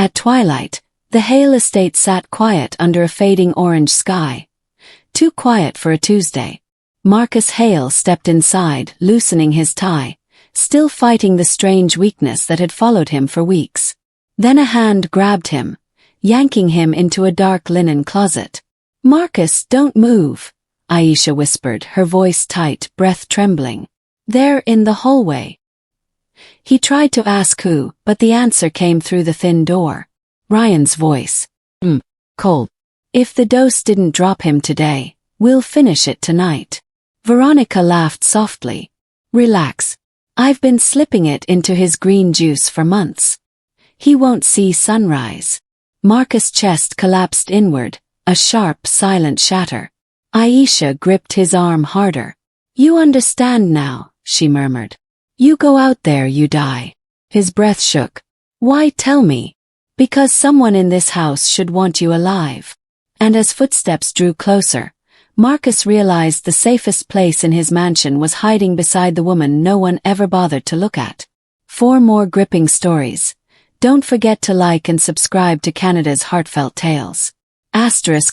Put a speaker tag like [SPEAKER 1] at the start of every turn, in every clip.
[SPEAKER 1] At twilight, the Hale estate sat quiet under a fading orange sky. Too quiet for a Tuesday. Marcus Hale stepped inside, loosening his tie, still fighting the strange weakness that had followed him for weeks. Then a hand grabbed him, yanking him into a dark linen closet. "Marcus, don't move," Aisha whispered, her voice tight, breath trembling. "They're in the hallway." He tried to ask who, but the answer came through the thin door. Ryan's voice. Cold. "If the dose didn't drop him today, we'll finish it tonight." Veronica laughed softly. "Relax. I've been slipping it into his green juice for months. He won't see sunrise." Marcus' chest collapsed inward, a sharp, silent shatter. Aisha gripped his arm harder. "You understand now," she murmured. "You go out there, you die." His breath shook. "Why tell me?" "Because someone in this house should want you alive." And as footsteps drew closer, Marcus realized the safest place in his mansion was hiding beside the woman no one ever bothered to look at. For more gripping stories, don't forget to like and subscribe to Canada's Heartfelt Tales.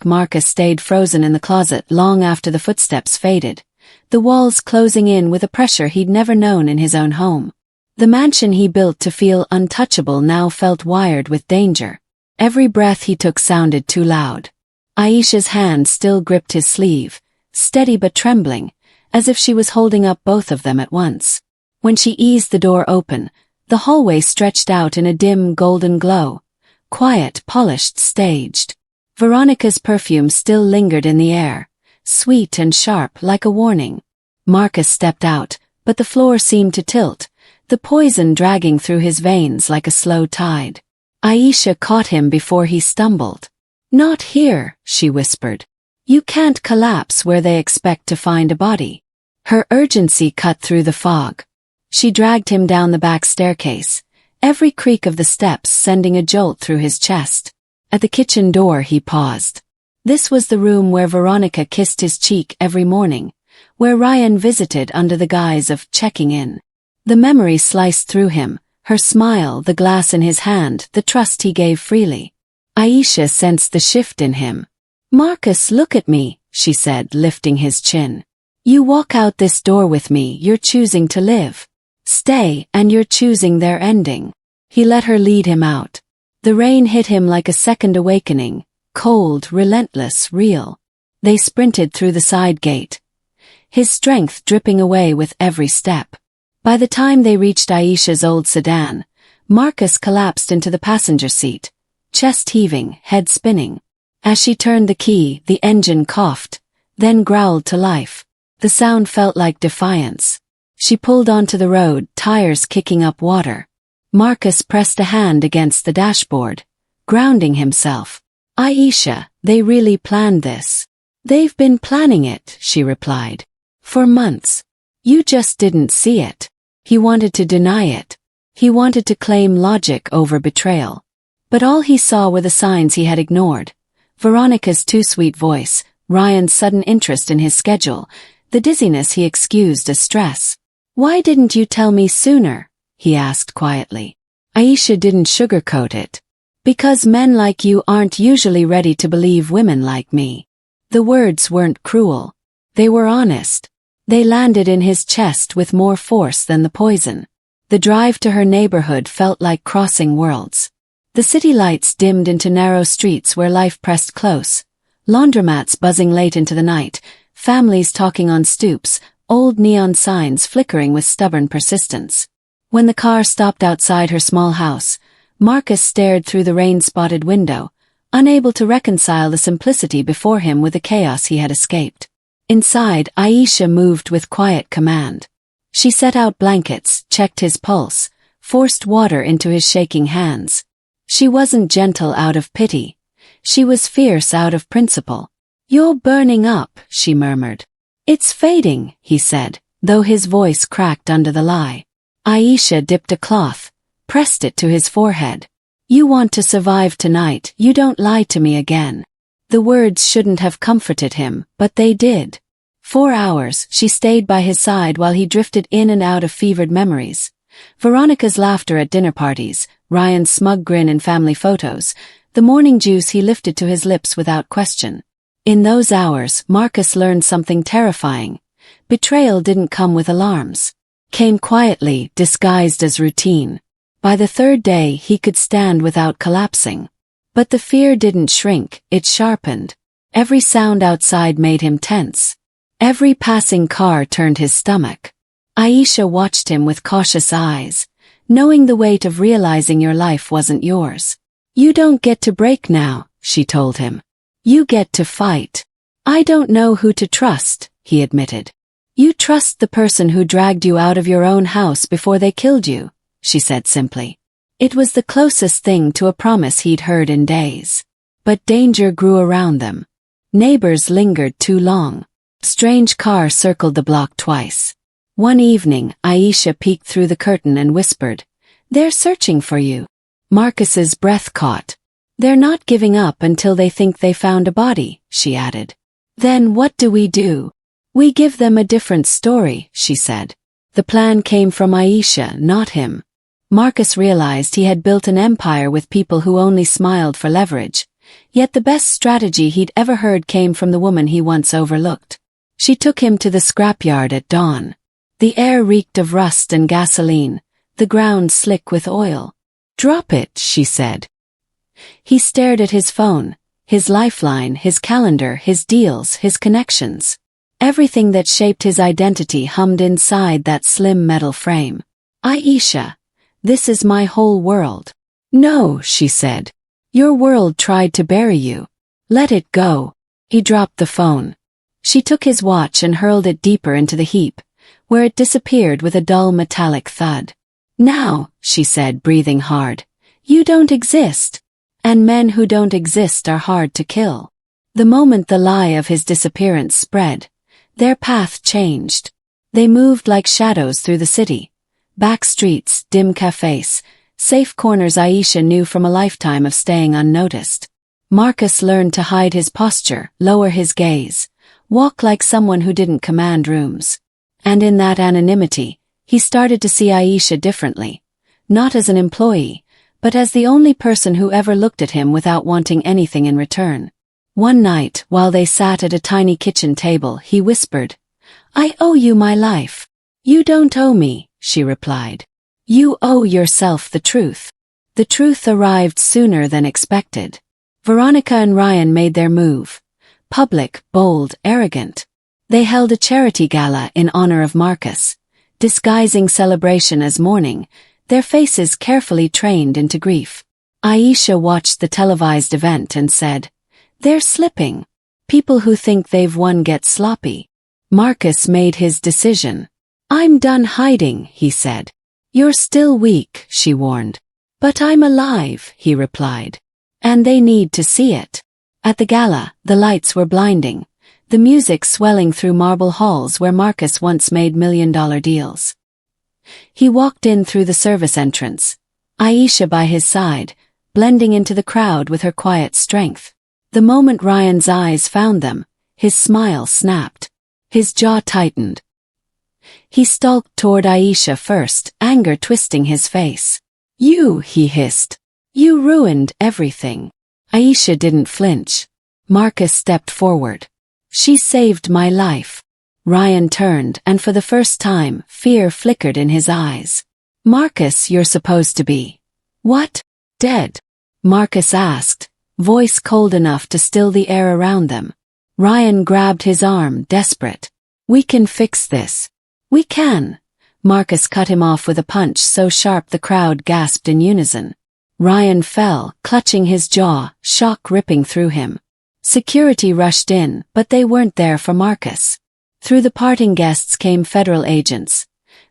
[SPEAKER 1] Marcus stayed frozen in the closet long after the footsteps faded, the walls closing in with a pressure he'd never known in his own home. The mansion he built to feel untouchable now felt wired with danger. Every breath he took sounded too loud. Aisha's hand still gripped his sleeve, steady but trembling, as if she was holding up both of them at once. When she eased the door open, the hallway stretched out in a dim golden glow. Quiet, polished, staged. Veronica's perfume still lingered in the air, sweet and sharp like a warning. Marcus stepped out, but the floor seemed to tilt, the poison dragging through his veins like a slow tide. Aisha caught him before he stumbled. "Not here," she whispered. "You can't collapse where they expect to find a body." Her urgency cut through the fog. She dragged him down the back staircase, every creak of the steps sending a jolt through his chest. At the kitchen door he paused. This was the room where Veronica kissed his cheek every morning, where Ryan visited under the guise of checking in. The memory sliced through him, her smile, the glass in his hand, the trust he gave freely. Aisha sensed the shift in him. "Marcus, look at me," she said, lifting his chin. "You walk out this door with me, you're choosing to live. Stay, and you're choosing their ending." He let her lead him out. The rain hit him like a second awakening, cold, relentless, real. They sprinted through the side gate, his strength dripping away with every step. By the time they reached Aisha's old sedan, Marcus collapsed into the passenger seat, chest heaving, head spinning. As she turned the key, the engine coughed, then growled to life. The sound felt like defiance. She pulled onto the road, tires kicking up water. Marcus pressed a hand against the dashboard, grounding himself. "Aisha, they really planned this." "They've been planning it," she replied. "For months. You just didn't see it." He wanted to deny it. He wanted to claim logic over betrayal. But all he saw were the signs he had ignored. Veronica's too sweet voice, Ryan's sudden interest in his schedule, the dizziness he excused as stress. "Why didn't you tell me sooner?" he asked quietly. Aisha didn't sugarcoat it. "Because men like you aren't usually ready to believe women like me." The words weren't cruel. They were honest. They landed in his chest with more force than the poison. The drive to her neighborhood felt like crossing worlds. The city lights dimmed into narrow streets where life pressed close, laundromats buzzing late into the night, families talking on stoops, old neon signs flickering with stubborn persistence. When the car stopped outside her small house, Marcus stared through the rain-spotted window, unable to reconcile the simplicity before him with the chaos he had escaped. Inside, Aisha moved with quiet command. She set out blankets, checked his pulse, forced water into his shaking hands. She wasn't gentle out of pity. She was fierce out of principle. "You're burning up," she murmured. "It's fading," he said, though his voice cracked under the lie. Aisha dipped a cloth, pressed it to his forehead. "You want to survive tonight, you don't lie to me again." The words shouldn't have comforted him, but they did. 4 hours, she stayed by his side while he drifted in and out of fevered memories, Veronica's laughter at dinner parties, Ryan's smug grin in family photos, the morning juice he lifted to his lips without question. In those hours, Marcus learned something terrifying. Betrayal didn't come with alarms. Came quietly, disguised as routine. By the third day he could stand without collapsing. But the fear didn't shrink, it sharpened. Every sound outside made him tense. Every passing car turned his stomach. Aisha watched him with cautious eyes, knowing the weight of realizing your life wasn't yours. "You don't get to break now," she told him. "You get to fight." "I don't know who to trust," he admitted. "You trust the person who dragged you out of your own house before they killed you," she said simply. It was the closest thing to a promise he'd heard in days. But danger grew around them. Neighbors lingered too long. Strange car circled the block twice. One evening, Aisha peeked through the curtain and whispered, "They're searching for you." Marcus's breath caught. "They're not giving up until they think they found a body," she added. "Then what do? We give them a different story," she said. The plan came from Aisha, not him. Marcus realized he had built an empire with people who only smiled for leverage, yet the best strategy he'd ever heard came from the woman he once overlooked. She took him to the scrapyard at dawn. The air reeked of rust and gasoline, the ground slick with oil. "Drop it," she said. He stared at his phone, his lifeline, his calendar, his deals, his connections. Everything that shaped his identity hummed inside that slim metal frame. "Aisha, this is my whole world." "No," she said. "Your world tried to bury you. Let it go." He dropped the phone. She took his watch and hurled it deeper into the heap, where it disappeared with a dull metallic thud. "Now," she said, breathing hard, "you don't exist. And men who don't exist are hard to kill." The moment the lie of his disappearance spread, their path changed. They moved like shadows through the city. Back streets, dim cafes, safe corners Aisha knew from a lifetime of staying unnoticed. Marcus learned to hide his posture, lower his gaze, walk like someone who didn't command rooms. And in that anonymity, he started to see Aisha differently, not as an employee, but as the only person who ever looked at him without wanting anything in return. One night, while they sat at a tiny kitchen table, he whispered, "I owe you my life." "You don't owe me," she replied. "You owe yourself the truth." The truth arrived sooner than expected. Veronica and Ryan made their move. Public, bold, arrogant. They held a charity gala in honor of Marcus, disguising celebration as mourning, their faces carefully trained into grief. Aisha watched the televised event and said, "They're slipping. People who think they've won get sloppy." Marcus made his decision. "I'm done hiding," he said. "You're still weak," she warned. "But I'm alive," he replied. "And they need to see it." At the gala, the lights were blinding, the music swelling through marble halls where Marcus once made million-dollar deals. He walked in through the service entrance, Aisha by his side, blending into the crowd with her quiet strength. The moment Ryan's eyes found them, his smile snapped. His jaw tightened. He stalked toward Aisha first, anger twisting his face. "You," he hissed. "You ruined everything." Aisha didn't flinch. Marcus stepped forward. "She saved my life." Ryan turned, and for the first time, fear flickered in his eyes. "Marcus, you're supposed to be." "What? Dead?" Marcus asked, voice cold enough to still the air around them. Ryan grabbed his arm, desperate. "We can fix this." "We can." Marcus cut him off with a punch so sharp the crowd gasped in unison. Ryan fell, clutching his jaw, shock ripping through him. Security rushed in, but they weren't there for Marcus. Through the parting guests came federal agents.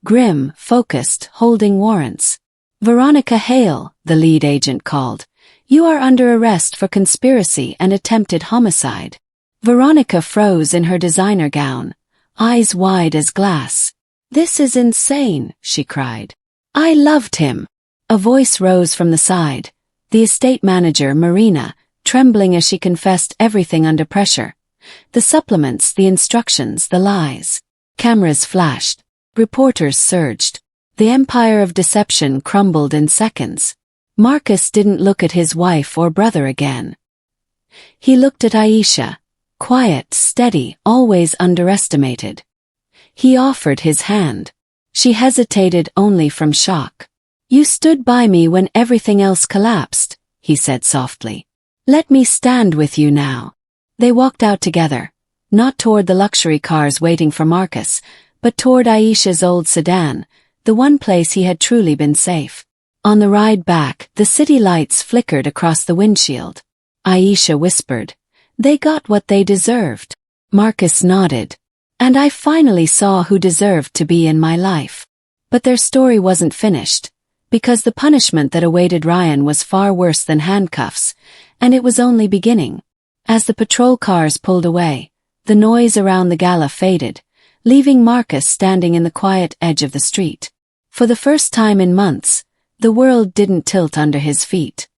[SPEAKER 1] Grim, focused, holding warrants. "Veronica Hale," the lead agent called. "You are under arrest for conspiracy and attempted homicide." Veronica froze in her designer gown, eyes wide as glass. "This is insane," she cried. "I loved him." A voice rose from the side, the estate manager, Marina, trembling as she confessed everything under pressure. The supplements, the instructions, the lies. Cameras flashed. Reporters surged. The empire of deception crumbled in seconds. Marcus didn't look at his wife or brother again. He looked at Aisha, quiet, steady, always underestimated. He offered his hand. She hesitated only from shock. "You stood by me when everything else collapsed," he said softly. "Let me stand with you now." They walked out together, not toward the luxury cars waiting for Marcus, but toward Aisha's old sedan, the one place he had truly been safe. On the ride back, the city lights flickered across the windshield. Aisha whispered, "They got what they deserved." Marcus nodded. "And I finally saw who deserved to be in my life." But their story wasn't finished, because the punishment that awaited Ryan was far worse than handcuffs, and it was only beginning. As the patrol cars pulled away, the noise around the Gala faded, leaving Marcus standing in the quiet edge of the street. For the first time in months, the world didn't tilt under his feet.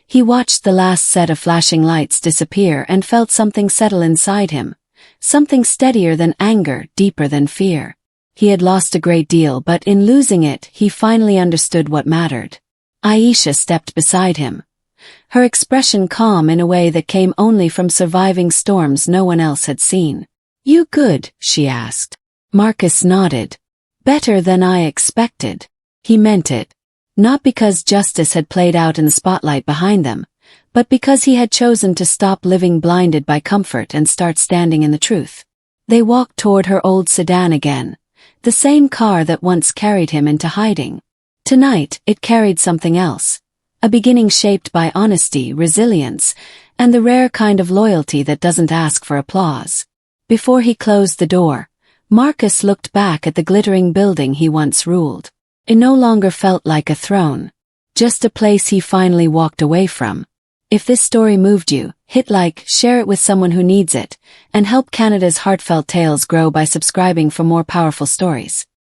[SPEAKER 1] He watched the last set of flashing lights disappear and felt something settle inside him, something steadier than anger, deeper than fear. He had lost a great deal, but in losing it, he finally understood what mattered. Aisha stepped beside him, her expression calm in a way that came only from surviving storms no one else had seen. "You good?" she asked. Marcus nodded. "Better than I expected." He meant it. Not because justice had played out in the spotlight behind them, but because he had chosen to stop living blinded by comfort and start standing in the truth. They walked toward her old sedan again, the same car that once carried him into hiding. Tonight, it carried something else, a beginning shaped by honesty, resilience, and the rare kind of loyalty that doesn't ask for applause. Before he closed the door, Marcus looked back at the glittering building he once ruled. It no longer felt like a throne, just a place he finally walked away from. If this story moved you, hit like, share it with someone who needs it, and help Canada's Heartfelt Tales grow by subscribing for more powerful stories.